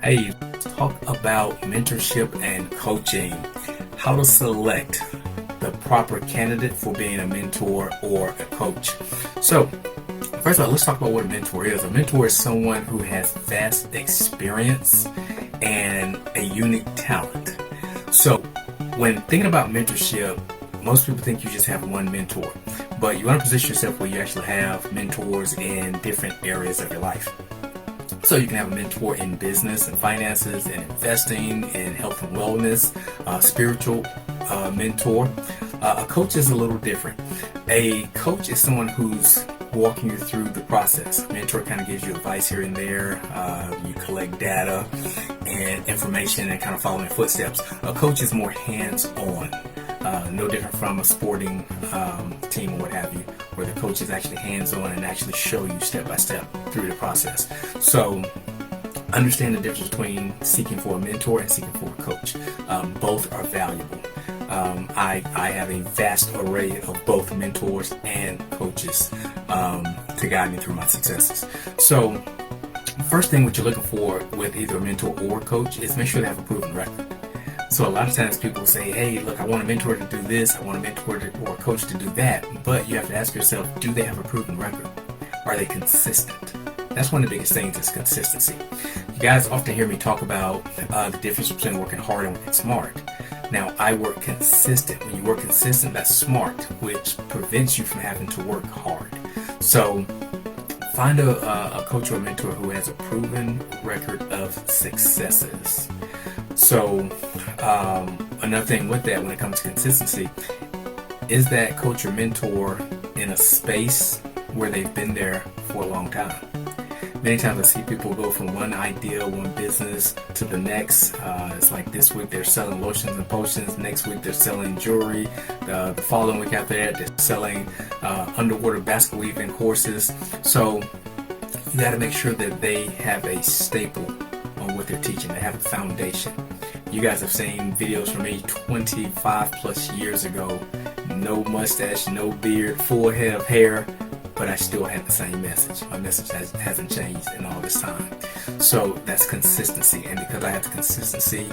Hey, let's talk about mentorship and coaching. How to select the proper candidate for being a mentor or a coach. So, first of all, let's talk about what a mentor is. A mentor is someone who has vast experience and a unique talent. So, when thinking about mentorship, most people think you just have one mentor, but you want to position yourself where you actually have mentors in different areas of your life. So you can have a mentor in business and finances and investing and health and wellness, spiritual mentor. A coach is a little different. A coach is someone who's walking you through the process. A mentor kind of gives you advice here and there. You collect data and information and kind of follow in footsteps. A coach is more hands-on. No different from a sporting team or what have you, where the coach is actually hands-on and actually show you step by step through the process. So understand the difference between seeking for a mentor and seeking for a coach. Both are valuable. I have a vast array of both mentors and coaches to guide me through my successes. So first thing what you're looking for with either a mentor or a coach is make sure they have a proven record. So a lot of times people say, hey, look, I want a mentor to do this, I want a mentor or a coach to do that, but you have to ask yourself, do they have a proven record? Are they consistent? That's one of the biggest things is consistency. You guys often hear me talk about the difference between working hard and working smart. Now, I work consistent. When you work consistent, that's smart, which prevents you from having to work hard. So find a coach or a mentor who has a proven record of successes. So another thing with that when it comes to consistency is that coach or mentor in a space where they've been there for a long time. Many times I see people go from one idea, one business to the next. It's like this week they're selling lotions and potions. Next week they're selling jewelry. The following week after that they're selling underwater basket weaving courses. So you got to make sure that they have a staple on what they're teaching. They have a foundation. You guys have seen videos from me 25 plus years ago. No mustache, no beard, full head of hair, but I still have the same message. My message hasn't changed in all this time. So that's consistency, and because I have the consistency,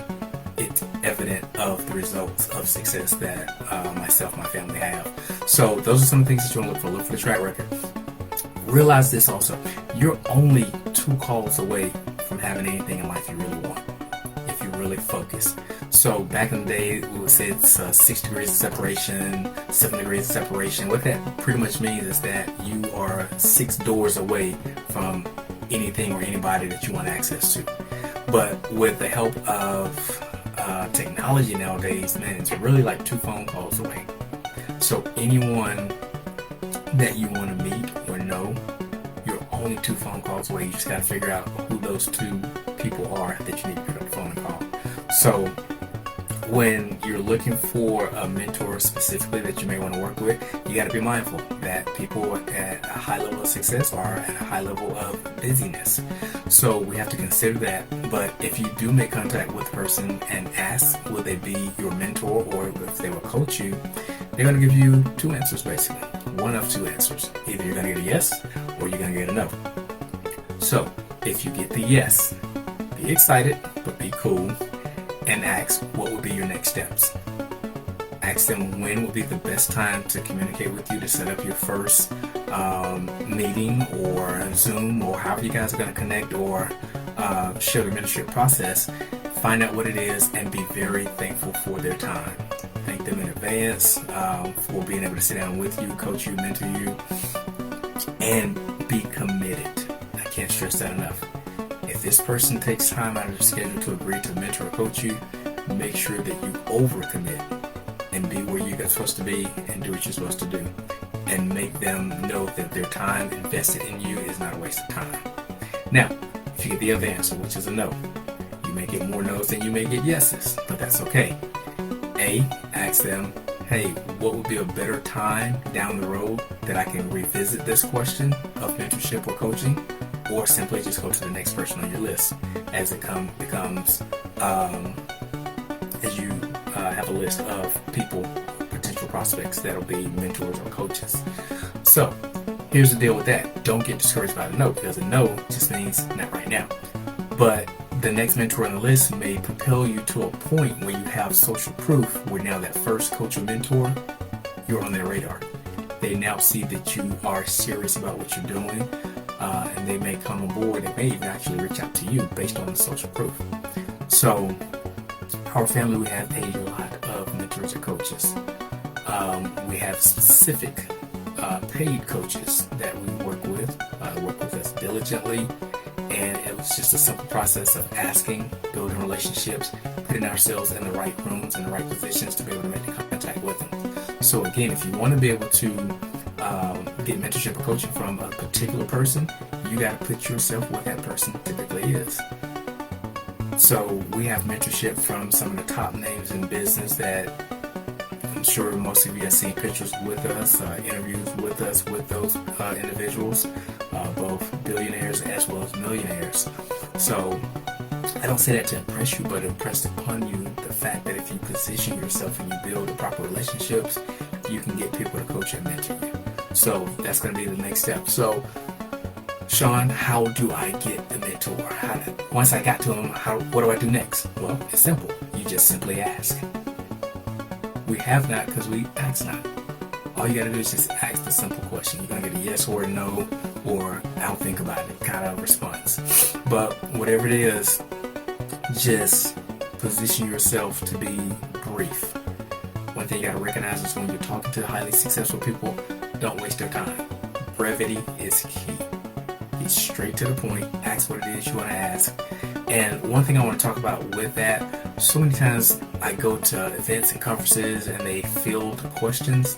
it's evident of the results of success that myself and my family have. So those are some things that you want to look for. Look for the track record. Realize this also, you're only 2 calls away from having anything in life you really want, if you really focus. So back in the day, we would say it's 6 degrees of separation, 7 degrees of separation. What that pretty much means is that you are 6 doors away from anything or anybody that you want access to. But with the help of technology nowadays, man, it's really like 2 phone calls away. So anyone that you want to meet or know, you're only 2 phone calls away. You just got to figure out who those 2 people are that you need to pick up the phone and call. So when you're looking for a mentor specifically that you may want to work with, you got to be mindful that people at a high level of success are at a high level of busyness. So we have to consider that. But if you do make contact with the person and ask, will they be your mentor or if they will coach you, they're going to give you 2 answers basically. One of 2 answers. Either you're going to get a yes or you're going to get a no. So if you get the yes, be excited, but be cool. And ask what would be your next steps. Ask them when would be the best time to communicate with you to set up your first meeting or Zoom or however you guys are going to connect or share the mentorship process. Find out what it is and be very thankful for their time. Thank them in advance for being able to sit down with you, coach you, mentor you, and be committed. I can't stress that enough. If this person takes time out of their schedule to agree to mentor or coach you, make sure that you overcommit and be where you're supposed to be and do what you're supposed to do. And make them know that their time invested in you is not a waste of time. Now, if you get the other answer, which is a no, you may get more no's than you may get yeses, but that's okay. Ask them, hey, what would be a better time down the road that I can revisit this question of mentorship or coaching? Or simply just go to the next person on your list as it becomes as you have a list of people, potential prospects that'll be mentors or coaches. So here's the deal with that. Don't get discouraged by the no, because a no just means not right now. But the next mentor on the list may propel you to a point where you have social proof where now that first coach or mentor, you're on their radar. They now see that you are serious about what you're doing, and they may come on board and may even actually reach out to you based on the social proof. So our family, we have a lot of mentors and coaches. We have specific paid coaches that we work with us diligently, and it was just a simple process of asking, building relationships, putting ourselves in the right rooms and the right positions to be able to make the contact with them. So again, if you want to be able to get mentorship or coaching from a particular person, you got to put yourself where that person typically is. So we have mentorship from some of the top names in business that I'm sure most of you have seen pictures with us, interviews with us with those individuals, both billionaires as well as millionaires. So I don't say that to impress you, but impress upon you the fact that if you position yourself and you build the proper relationships, you can get people to coach and mentor you. So that's going to be the next step. So Sean, how do I get the mentor? Once I got to him, what do I do next? Well, it's simple. You just simply ask. We have not because we ask not. All you got to do is just ask the simple question. You're going to get a yes or a no or I'll think about it kind of response. But whatever it is, just position yourself to be brief. One thing you got to recognize is when you're talking to highly successful people, don't waste their time. Brevity is key. Get straight to the point. Ask what it is you want to ask. And one thing I want to talk about with that, so many times I go to events and conferences and they field questions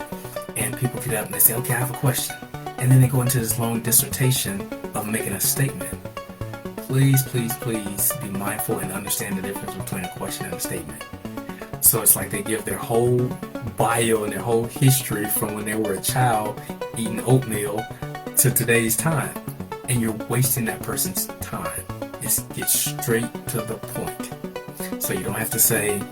and people get up and they say, okay, I have a question. And then they go into this long dissertation of making a statement. Please, please, please be mindful and understand the difference between a question and a statement. So it's like they give their whole bio and their whole history from when they were a child eating oatmeal to today's time. And you're wasting that person's time. Just get straight to the point. So you don't have to say,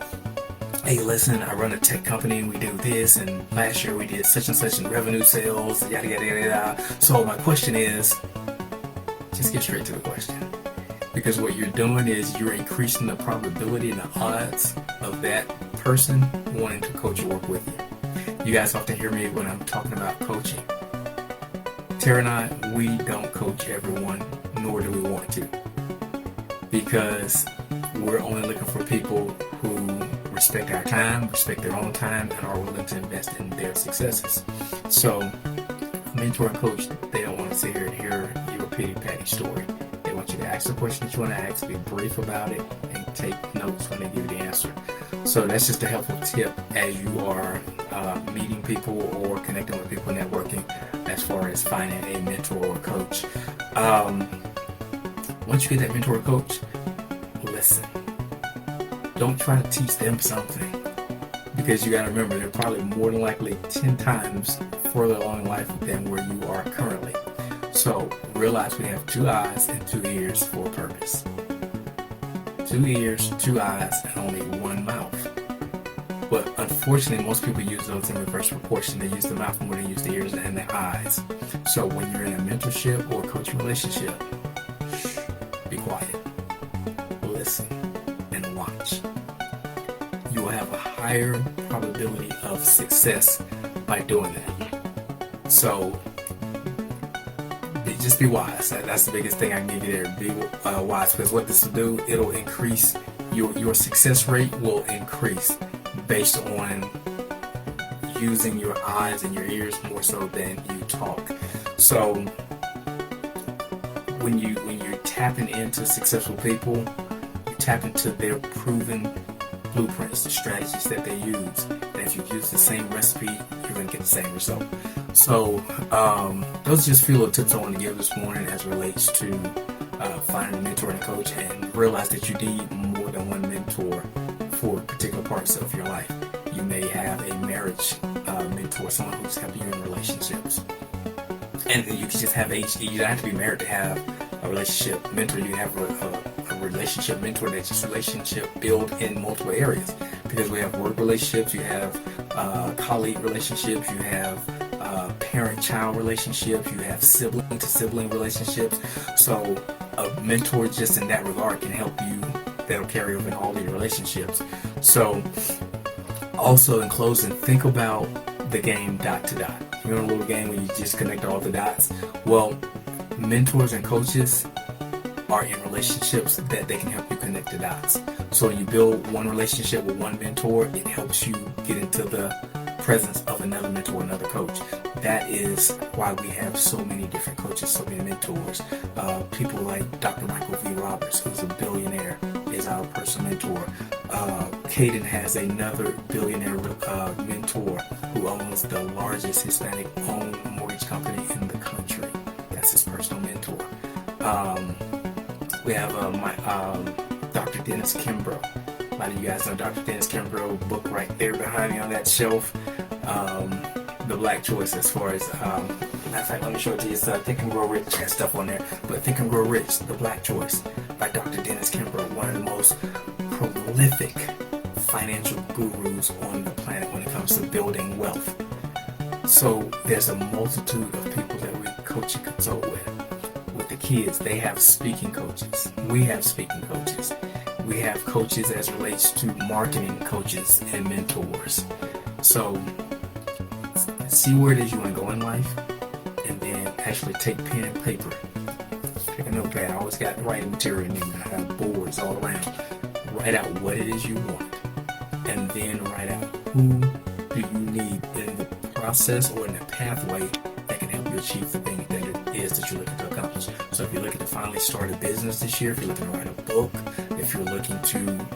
hey, listen, I run a tech company and we do this, and last year we did such and such in revenue sales, yada, yada, yada, yada. So my question is, just get straight to the question. Because what you're doing is you're increasing the probability and the odds of that person wanting to coach or work with you. You guys often hear me when I'm talking about coaching. Tara and I, we don't coach everyone, nor do we want to. Because we're only looking for people who respect our time, respect their own time, and are willing to invest in their successes. So, a mentor and coach, they don't want to sit here and hear your pity-patty story. They want you to ask the question that you want to ask, be brief about it, and take notes when they give you the answer. So that's just a helpful tip as you are meeting people or connecting with people, networking, as far as finding a mentor or coach. Once you get that mentor or coach, listen. Don't try to teach them something, because you got to remember they're probably more than likely 10 times further along in life than where you are currently. So realize we have 2 eyes and 2 ears for a purpose. 2 ears, 2 eyes, and only 1 mouth. But unfortunately, most people use those in reverse proportion. They use the mouth more than they use the ears and the eyes. So when you're in a mentorship or coaching relationship, be quiet, listen, and watch. You will have a higher probability of success by doing that. So just be wise. That's the biggest thing I can give you there. Be wise, because what this will do, it'll increase your success rate will increase based on using your eyes and your ears more so than you talk. So when you're tapping into successful people, you tap into their proven blueprints, the strategies that they use. And if you use the same recipe, you're going to get the same result. So those are just a few little tips I want to give this morning as it relates to finding a mentor and a coach, and realize that you need more than one mentor for particular parts of your life. You may have a marriage mentor, someone who's helping you in relationships. And you can just have you don't have to be married to have a relationship mentor. You have a relationship mentor that's just relationship build in multiple areas, because we have work relationships, you have colleague relationships, you have parent-child relationships, you have sibling-to-sibling relationships. So a mentor just in that regard can help you that'll carry over in all of your relationships. So, also in closing, think about the game dot to dot. You know, a little game where you just connect all the dots. Well, mentors and coaches are in relationships that they can help you connect the dots. So when you build one relationship with one mentor, it helps you get into the presence of another mentor, another coach. That is why we have so many different coaches, so many mentors. People like Dr. Michael V. Roberts, who's a billionaire, is our personal mentor. Caden has another billionaire mentor who owns the largest Hispanic-owned mortgage company in the country. That's his personal mentor. We have Dr. Dennis Kimbrough. A lot of you guys know Dr. Dennis Kimbrough, book right there behind me on that shelf. The Black Choice, as far as, matter of fact, let me show it to you. It's Think and Grow Rich, has stuff on there. But Think and Grow Rich, The Black Choice by Dr. Dennis Kimbrough, one of the most prolific financial gurus on the planet when it comes to building wealth. So there's a multitude of people that we coach and consult with. With the kids, they have speaking coaches. We have speaking coaches. We have coaches as relates to marketing coaches and mentors. So see where it is you want to go in life, and then actually take pen and paper. Take a notepad. I always got writing material in there. I have boards all around. Write out what it is you want, and then write out who do you need in the process or in the pathway that can help you achieve the thing that it is that you're looking to accomplish. So if you're looking to finally start a business this year, if you're looking to write a book, if you're looking to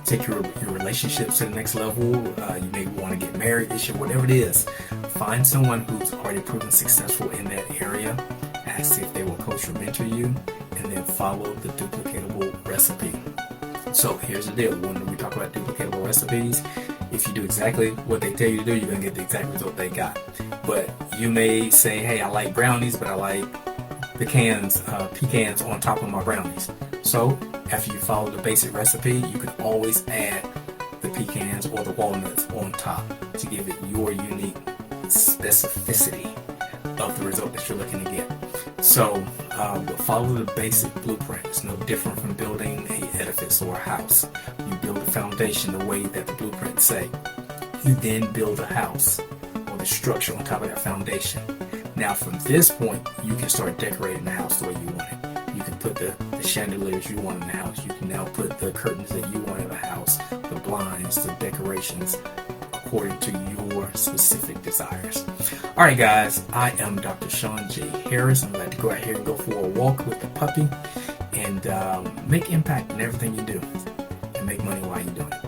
take your relationships to the next level, you may want to get married this year, whatever it is, find someone who's already proven successful in that area, ask if they will coach or mentor you, and then follow the duplicatable recipe. So here's the deal. When we talk about duplicatable recipes, if you do exactly what they tell you to do, you're going to get the exact result they got. But you may say, hey, I like brownies, but I like pecans on top of my brownies. So after you follow the basic recipe, you can always add the pecans or the walnuts on top to give it your unique specificity of the result that you're looking to get. So follow the basic blueprint. It's no different from building an edifice or a house. You build a foundation the way that the blueprints say. You then build a house or the structure on top of that foundation. Now from this point, you can start decorating the house the way you want it. You can put the chandeliers you want in the house. You can now put the curtains that you want in the house, the blinds, the decorations, according to your specific desires. All right, guys, I am Dr. Sean J. Harris. I'm glad to go out here and go for a walk with the puppy and make impact in everything you do and make money while you're doing it.